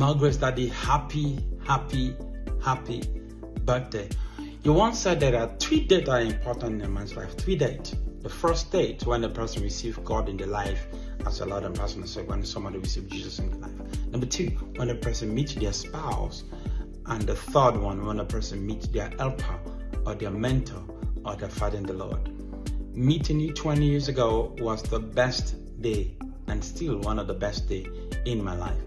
Margaret's daddy, happy birthday. You once said that there are 3 dates that are important in a man's life. 3 dates. The first date, when the person receives God in their life as a Lord and personal Savior, when somebody receives Jesus in their life. Number 2, when the person meets their spouse. And the third one, when a person meets their helper or their mentor or their father in the Lord. Meeting you 20 years ago was the best day and still one of the best days in my life.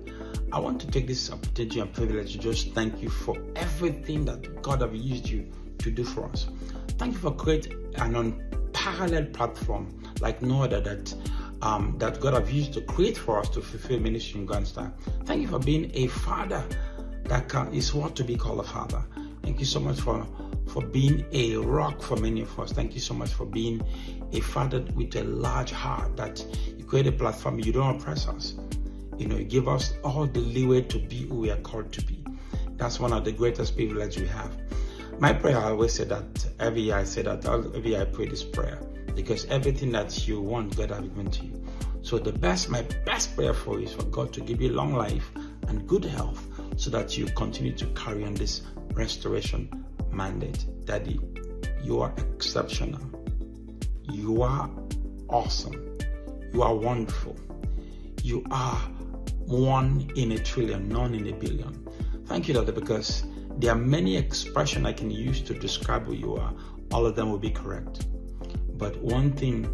I want to take this opportunity and privilege to just thank you for everything that God has used you to do for us. Thank you for creating an unparalleled platform like no other that God has used to create for us to fulfill ministry in God's time. Thank you for being a father that is what to be called a father. Thank you so much for being a rock for many of us. Thank you so much for being a father with a large heart, that you create a platform. You don't oppress us. You give us all the leeway to be who we are called to be. That's one of the greatest privileges we have. My prayer, I always say that every year. Every year I pray this prayer, because everything that you want, God has given to you. So my best prayer for you is for God to give you long life and good health, so that you continue to carry on this restoration mandate. Daddy, you are exceptional. You are awesome. You are wonderful. You are 1 in a trillion, none in a billion. Thank you, Daddy, because there are many expressions I can use to describe who you are. All of them will be correct. But one thing,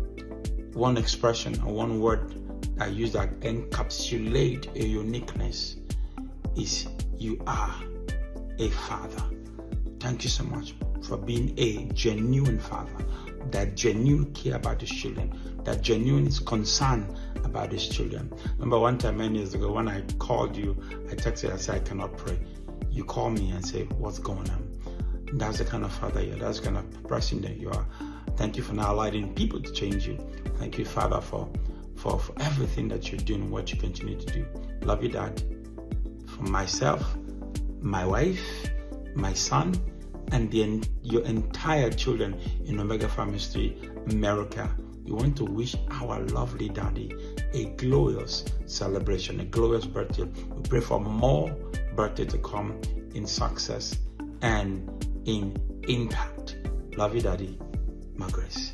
one expression, or one word I use that encapsulate a uniqueness is you are a father. Thank you so much for being a genuine father, that genuine care about his children, that genuine is concerned about his children. Remember one time many years ago when I called you, I texted, I said I cannot pray. You call me and say, what's going on? That's the kind of father you are. That's the kind of person that you are. Thank you for now allowing people to change you. Thank you, Father, for everything that you're doing, what you continue to do. Love you, Dad. For myself, my wife, my son, and your entire children in Omega Pharmacy, America, we want to wish our lovely daddy a glorious celebration, a glorious birthday. We pray for more birthday to come in success and in impact. Love you, Daddy. More grace.